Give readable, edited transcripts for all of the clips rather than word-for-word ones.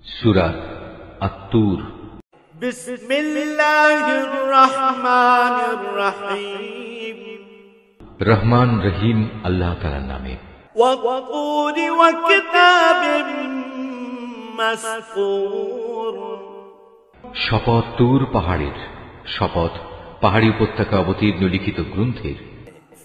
সূরা আত-তুর। বিসমিল্লাহির রহমানির রহিম। রহমান রহিম আল্লাহ তাআলার নামে। ওয়াত-তুর ওয়া কিতাবিম মাসফুর। শপথ তুর পাহাড়ের, শপথ পাহাড়ি উপত্যকা অবতীর্ণ লিখিত গ্রন্থের।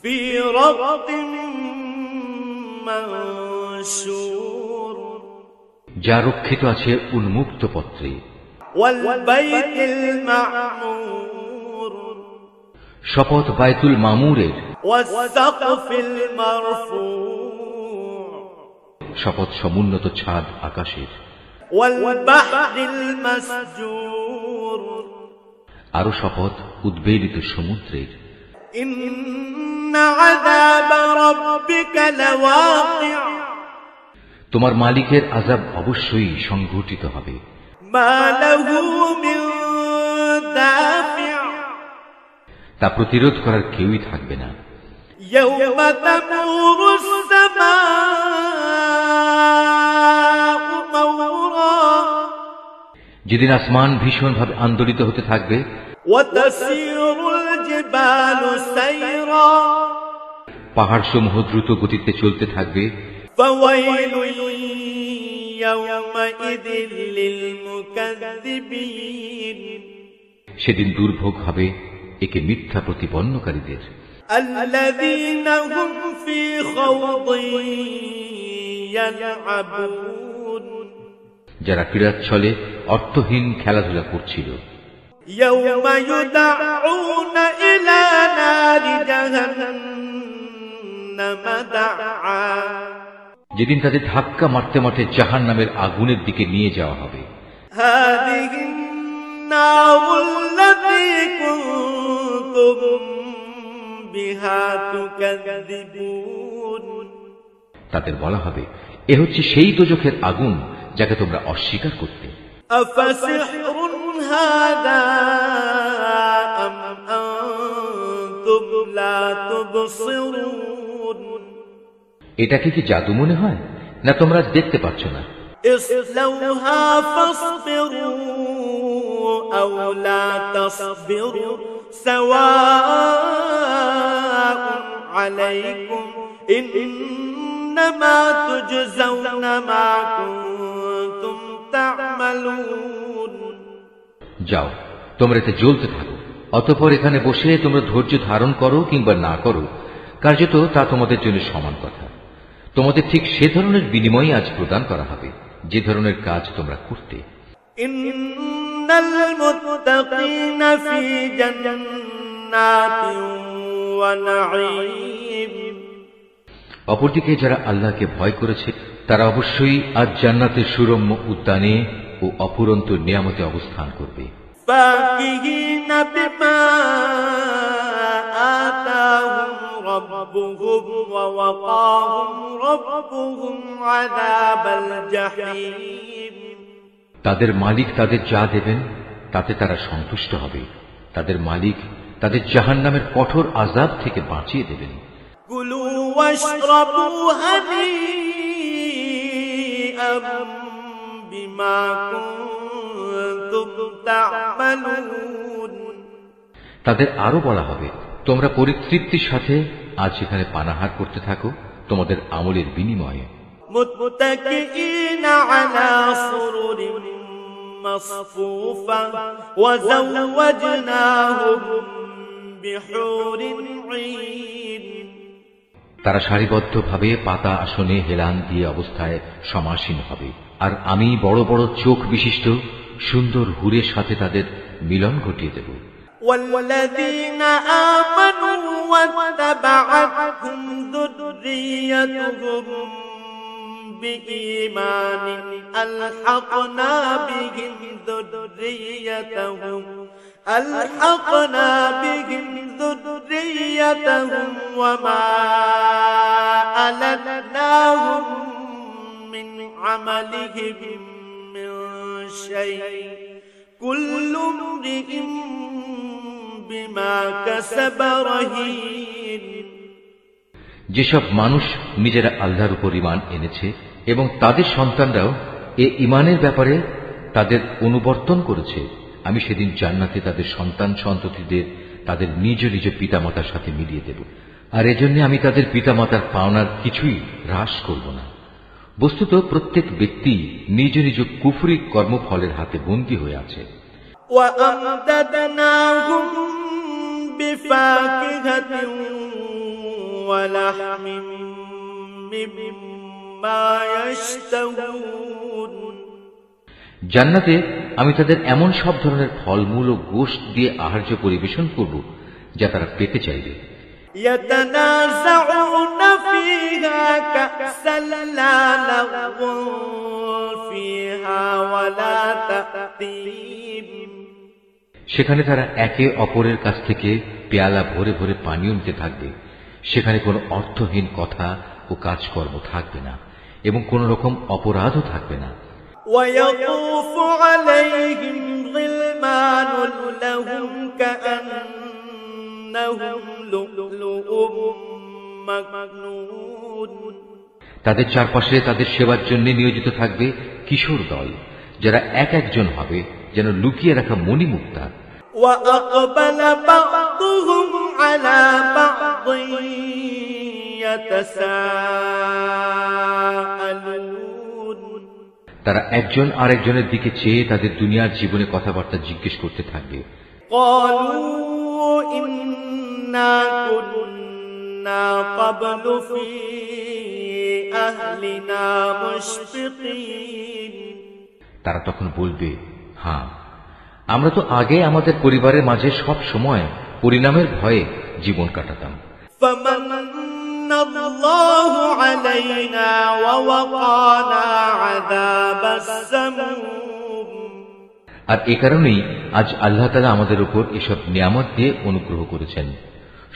ফি রাক্তিম মানশুর। যা রক্ষিত আছে উন্মুক্ত পত্রে। ওয়াল বাইতিল মা'মুর। শপথ বাইতুল মামুরের। ওয়াস সাকফিল মারফু। শপথ সমুন্নত ছাদ আকাশের। ওয়াল বাহরিল মাসজুর। আরো শপথ উদ্বেলিত সমুদ্রের। ইন্না আযাব রাব্বিকা লাওয়াকি'। তোমার মালিকের আযাব অবশ্যই সংঘটিত হবে। মা লাহু মিন দাফি'। তা প্রতিরোধ করার কেউই থাকবে না। ইয়াওমা তামুরুস সামাউ মাওরা। যেদিন আসমান ভীষণভাবে আন্দোলিত হতে থাকবে। ওয়া তাসিরুল জিবালু সাইরা। পাহাড় সমূহ দ্রুত গতিতে চলতে থাকবে। ফাওয়াইলু ইয়াওমাইযিল লিল মুকাযযিবিন। সেদিন দুর্ভোগ হবে একে মিথ্যা প্রতিপন্নকারীদের। আল্লাযীনা হুম ফি খাওদিন ইয়ালআবুন। যারা ক্রীড়াচ্ছলে অর্থহীন খেলাধুলা করছিল। ইয়াওমা ইউদআউনা ইলা নারি জাহান্নাম দাআ। যেদিন তাদের ধাক্কা মারতে মারতে জাহান্নামের আগুনের দিকে নিয়ে যাওয়া হবে। হাযিহিন নারুল্লাতী কুনতুম বিহা তুকাযযিবুন। তাদের বলা হবে, এ হচ্ছে সেই দোজখের আগুন যাকে তোমরা অস্বীকার করতে। আফাসিহরুন হাযা আম আনতুম লা তুবসিরুন। এটাকে কি জাদু মনে হয়, না তোমরা দেখতে পাচ্ছ না? ইসলাউহা ফাসবিরু আও লা তাসবিরু সাওয়াউন আলাইকুম ইন্নামা তুজজাউনা মা কুনতুম তা'মালুন। যাও, তোমরা এতে জ্বলতে থাকো, অতঃপর এখানে বসে তোমরা ধৈর্য ধারণ করো কিংবা না করো, কার্যত তা তোমাদের জন্য সমান কথা। তোমাদের ঠিক সে ধরনের বিনিময় আজ প্রদান করা হবে যে ধরনের কাজ তোমরা করতে। ইন্নাল মুত্তাকিনা ফি জান্নাতিন ওয়া নাঈম। অপরদিকে যারা আল্লাহকে ভয় করেছে তারা অবশ্যই আজ জান্নাতের সুরম্য উদ্যানে ও অফুরন্ত নিয়ামতে অবস্থান করবে। ফাকিহিনা বিমা আতাহুম রাব্বুহুম ওয়া ওয়াকাহুম রাব্বুহুম আযাবাল জাহিম। তাদের মালিক তাদের যা দেবেন তাতে তারা সন্তুষ্ট হবে। তাদের মালিক তাদের জাহান্নামের কঠোর আযাব থেকে বাঁচিয়ে দেবেন। কুলু ওয়াশরাবু হানিআম বিমা কুনতুম তা'মালুন। তাদের আরো বলা হবে, তোমরা পরিতৃপ্তির সাথে আজ এখানে পানাহার করতে থাকো তোমাদের আমলের বিনিময়ে। মুত্তাকিইনা আলা সুরুরিন মাসফুফা ওয়া যাওয়াজনাহুম বিহুরিন ঈন। তারা সারিবদ্ধভাবে পাতা আসনে হেলান দিয়ে অবস্থায় সমাসীন হবে, আর আমি বড় বড় চোখ বিশিষ্ট সুন্দর হুরের সাথে তাদের মিলন ঘটিয়ে দেব। والذين آمنوا واتبعتهم ذريتهم بإيمان ألحقنا بهم ذريتهم وما ألتناهم من عملهم من شيء كل امرئ بما كسب رهين। যেসব মানুষ নিজেরা আল্লাহর উপর ঈমান এনেছে এবং তাদের সন্তানরাও এ ঈমানের ব্যাপারে তাদের অনুবর্তন করেছে, আমি সেদিন জান্নাতে তাদের সন্তান সন্ততিদের তাদের নিজ নিজ পিতামাতার সাথে মিলিয়ে দেব, আর এজন্য আমি তাদের পিতামাতার পাওনার কিছুই হ্রাস করব না। বস্তুত প্রত্যেক ব্যক্তি নিজ নিজ কুফরি কর্মফলের হাতে বন্দী হয়ে আছে। وَأَمْدَدْنَاهُمْ بِفَاكِهَةٍ وَلَحْمٍ مِّمَّا يَشْتَهُونَ জান্নাতে আমি তাদের এমন সব ধরনের ফলমূল ও গোশত দিয়ে আহার্য পরিবেশন করব যা তারা পেতে চাইবে। يَتَنَازَعُونَ فِيهَا كَأْسًا لَّا لَغْوٌ فِيهَا وَلَا تَأْثِيمٌ সেখানে তারা একে অপরের কাছ থেকে পেয়ালা ভরে ভরে পানীয় নিতে থাকবে। সেখানে কোনো অর্থহীন কথা ও কাজকর্ম থাকবে না এবং কোন রকম অপরাধও থাকবে না। وَيَطُوفُ عَلَيْهِمْ غِلْمَانٌ لَّهُمْ كَأَنَّهُمْ لُؤْلُؤٌ مَّكْنُونٌ তাদের চারপাশে তাদের সেবার জন্য নিয়োজিত থাকবে কিশোর দল, যারা এক একজন হবে যেন লুকিয়ে রাখা মণিমুক্তা। وَأَقْبَلَ بَعْضُهُمْ عَلَى بَعْضٍ يَتَسَاءَلُونَ তারা একজন আরেকজনের দিকে চেয়ে তাদের দুনিয়ার জীবনে কথাবার্তা জিজ্ঞেস করতে থাকবে। قَالُوا إِنَّا كُنَّا قَبْلُ فِي أَهْلِنَا مُشْفِقِينَ তারা তখন বলবে, হ্যাঁ, আমরা তো আগে আমাদের পরিবারের মাঝে সব সময় পরিণামের ভয়ে জীবন কাটাতাম। فَمَنَّ اللَّهُ عَلَيْنَا وَوَقَانَا عَذَابَ السَّمُومِ আর এ কারণেই আজ আল্লাহ তাআলা আমাদের উপর এসব নিয়ামত দিয়ে অনুগ্রহ করেছেন।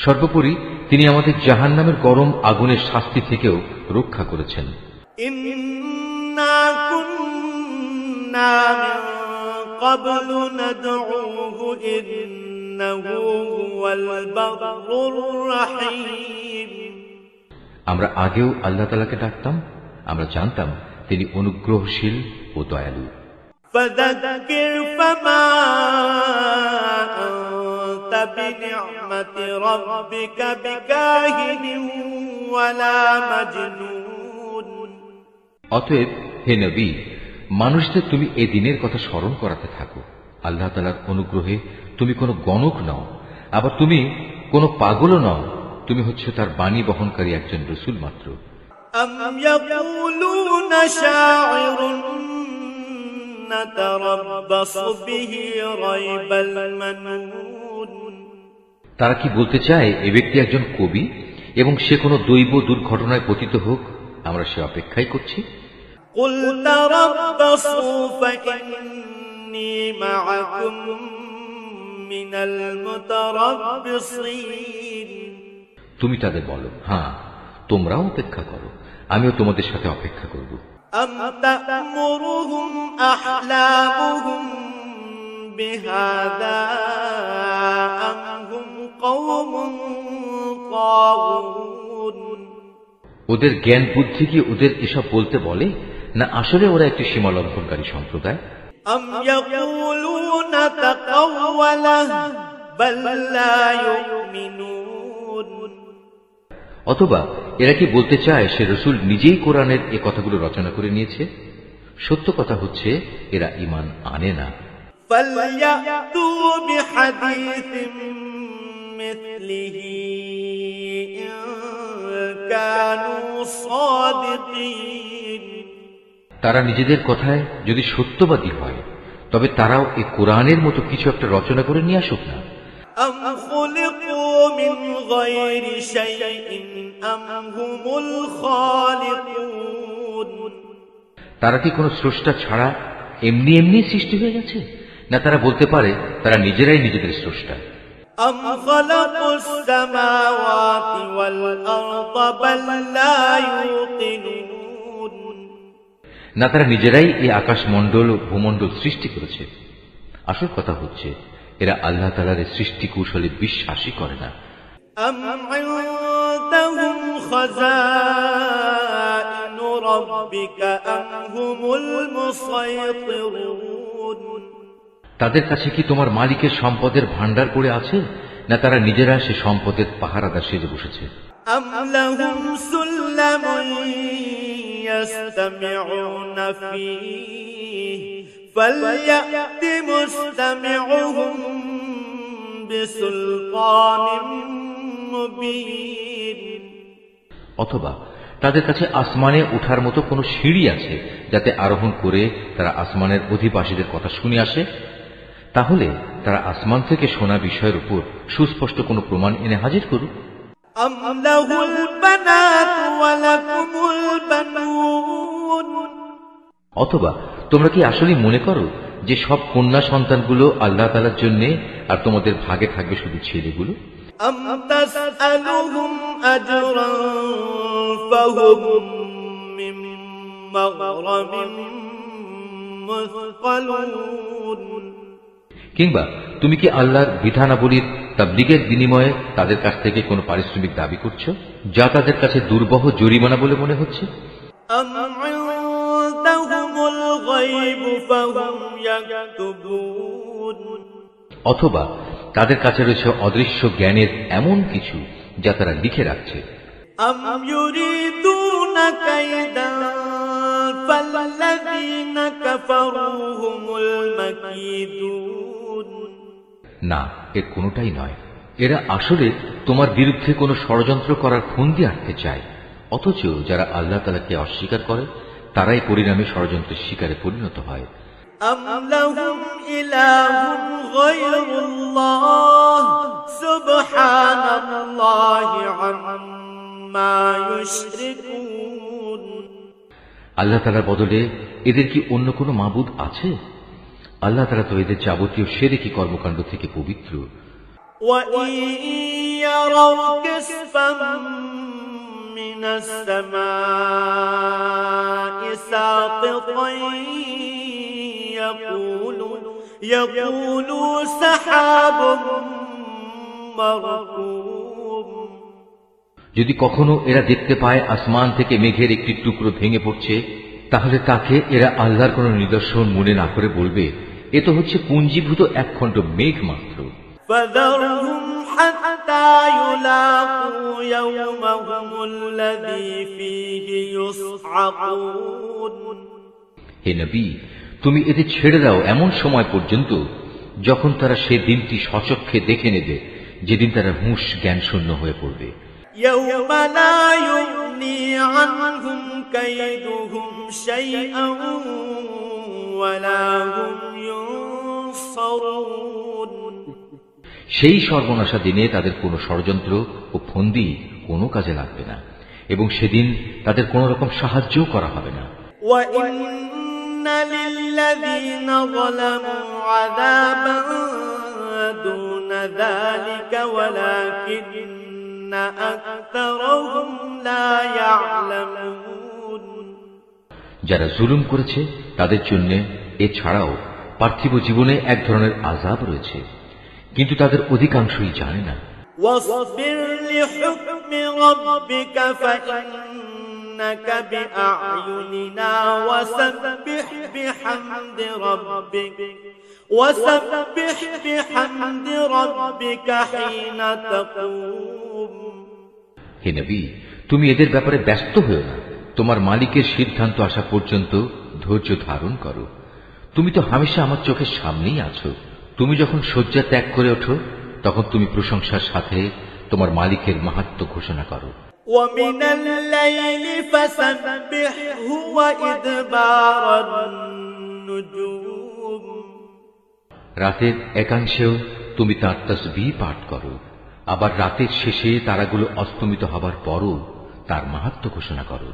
সর্বোপরি তিনি আমাদের জাহান্নামের গরম আগুনের শাস্তি থেকেও রক্ষা করেছেন। إِنَّا كُنَّا مِن قَبْلُ نَدْعُوهُ إِنَّهُ هُوَ الْبَرُّ الرَّحِيمُ আমরা আগেও আল্লাহ তাআলাকে ডাকতাম, আমরা জানতাম তিনি অনুগ্রহশীল ও দয়ালু। فَذَكِّرْ فَمَا أَنتَ بِنِعْمَةِ رَبِّكَ بِكَاهِنٍ وَلَا مَجْنُونٍ অতএব হে নবী, মানুষদের তুমি এ দিনের কথা স্মরণ করাতে থাকো। আল্লাহ তাআলার অনুগ্রহে তুমি কোনো গণক নও, আবার তুমি কোনো পাগলও নও, তুমি হচ্ছে তার বাণী বহনকারী একজন রাসূল মাত্র। أَمْ يَقُولُونَ شَاعِرٌ نَتَرَبَّصُ بِهِ رَيْبَ الْمَنُونِ তারা কি বলতে চায় এ ব্যক্তি একজন কবি এবং সে কোনো দৈব দুর্ঘটনায় পতিত হোক, আমরা সে অপেক্ষাই করছি। قُلْ تَرَبَّصُوا فَإِنِّي مَعَكُمْ مِنَ الْمُتَرَبِّصِينَ তুমি তাদের বলো, হ্যাঁ, তোমরাও অপেক্ষা করো, আমিও তোমাদের সাথে অপেক্ষা করব। أَمْ تَأْمُرُهُمْ أَحْلَامُهُمْ بِهَذَا أَمْ هُمْ قَوْمٌ طَاغُونَ ওদের জ্ঞান বুদ্ধি কি ওদের এসব বলতে বলে, না আসলে ওরা একটি সীমালঙ্ঘনকারী সম্প্রদায়? أَمْ يَقُولُونَ تَقَوَّلَهُ بَل لَّا يُؤْمِنُونَ অথবা এরা কি বলতে চায় সে রাসূল নিজেই কোরআনের এ কথাগুলো রচনা করে নিয়েছে? সত্য কথা হচ্ছে এরা ঈমান আনে না। فَلْيَأْتُوا بِحَدِيثٍ مِثْلِهِ إِن كَانُوا صَادِقِينَ তারা নিজেদের কথায় যদি সত্যবাদী হয় তবে তারাও এই কোরআনের মতো কিছু একটা রচনা করে নিয়ে আসুক না। أَمْ خُلِقُوا مِنْ غَيْرِ شَيْءٍ أَمْ هُمُ الْخَالِقُونَ তারা কি কোনো স্রষ্টা ছাড়া এমনি এমনি সৃষ্টি হয়ে গেছে, না তারা বলতে পারে তারা নিজেরাই নিজেদের স্রষ্টা? أَمْ خَلَقُوا السَّمَاوَاتِ وَالْأَرْضَ بَل لَّا يُوقِنُونَ না তারা নিজেরাই এই আকাশমণ্ডল ও ভূমণ্ডল সৃষ্টি করেছে? আসল কথা হচ্ছে এরা আল্লাহ তাআলার সৃষ্টি কৌশলে বিশ্বাসই করে না। أَمْ عِندَهُمْ خَزَائِنُ ربك أم هم المسيطرون তাদের কাছে কি তোমার মালিকের সম্পদের ভাণ্ডার পড়ে আছে, না তারা নিজেরা সে সম্পদের পাহারাদার সেজে বসেছে? أم لهم سلم يستمعون فيه فليأت مستمعهم بسلطان مبين অথবা তাদের কাছে আসমানে ওঠার মতো কোনো সিঁড়ি আছে যাতে আরোহণ করে তারা আসমানের অধিবাসীদের কথা শুনে আসে? তাহলে তারা আসমান থেকে শোনা বিষয়ের উপর সুস্পষ্ট কোনো প্রমাণ এনে হাজির করুক। أم له البنات ولكم البنون অথবা তোমরা কি আসলে মনে করো যে সব কন্যা সন্তানগুলো আল্লাহ তাআলার জন্য, আর তোমাদের ভাগে থাকবে শুধু ছেলেগুলো? أم تسألهم أجرا فهم من مغرم مثقلون কিংবা তুমি কি আল্লাহর বিধানাবলীর তাবলীগের বিনিময়ে তাদের কাছ থেকে কোনো পারিশ্রমিক দাবি করছো, যা তাদের কাছে দুর্বহ জরিমানা বলে মনে হচ্ছে? أم عندهم الغيب فهم يكتبون অথবা তাদের কাছে রয়েছে অদৃশ্য জ্ঞানের এমন কিছু যা তারা লিখে রাখছে? أم يريدون كيدا فالذين كفروا هم المكيدون না, এর কোনোটাই নয়। এরা আসলে তোমার বিরুদ্ধে কোনো ষড়যন্ত্র করার ফন্দি আটতে চায়, অথচ যারা আল্লাহ তাআলাকে অস্বীকার করে তারাই পরিণামে ষড়যন্ত্রের শিকারে পরিণত হয়। أم لهم إله غير الله سبحان الله عما يشركون আল্লাহ তাআলার বদলে এদের কি অন্য কোনো মাবুদ আছে? আল্লাহ তাআলা তো এদের যাবতীয় শিরকি কর্মকাণ্ড থেকে পবিত্র। وإن يروا كسفا من السماء ساقطا يقولوا سحاب مركوم যদি কখনো এরা দেখতে পায় আসমান থেকে মেঘের একটি টুকরো ভেঙে পড়ছে, তাহলে তাকে এরা আল্লাহর কোনো নিদর্শন মনে না করে বলবে, এ তো হচ্ছে পুঞ্জীভূত একখণ্ড মেঘ মাত্র। فذرهم حتى يلاقوا يومهم الذي فيه يصعقون হে নবী, তুমি এদের ছেড়ে দাও এমন সময় পর্যন্ত যখন তারা সে দিনটি স্বচক্ষে দেখে নেবে, যেদিন তারা হুঁশ জ্ঞান শূন্য হয়ে পড়বে। يوم لا يغني عنهم كيدهم شيئا ولا هم ينصرون সেই সর্বনাশা দিনে তাদের কোনো ষড়যন্ত্র ও ফন্দি কোনো কাজে লাগবে না, এবং সেদিন তাদের কোনো রকম সাহায্যও করা হবে না। وإن للذين ظلموا عذابا دون ذلك ولكن أكثرهم لا يعلمون যারা জুলুম করেছে তাদের জন্য এছাড়াও পার্থিব জীবনে এক ধরনের আযাব রয়েছে, কিন্তু তাদের অধিকাংশই জানে না। واصبر لحكم ربك فإنك بأعيننا وسبح بحمد ربك حين تقوم হে নবী, তুমি এদের ব্যাপারে ব্যস্ত হও না, তোমার মালিকের সিদ্ধান্ত আসা পর্যন্ত ধৈর্য ধারণ করো। তুমি তো হামেশা আমার চোখের সামনেই আছো। তুমি যখন শয্যা ত্যাগ করে ওঠো তখন তুমি প্রশংসার সাথে তোমার মালিকের মাহাত্ম্য ঘোষণা করো। ومن الليل فسبحه وإدبار النجوم রাতের একাংশেও তুমি তাঁর তাসবিহ পাঠ করো, আবার রাতের শেষে তারাগুলো অস্তমিত হবার পরও তার মাহাত্ম্য ঘোষণা করো।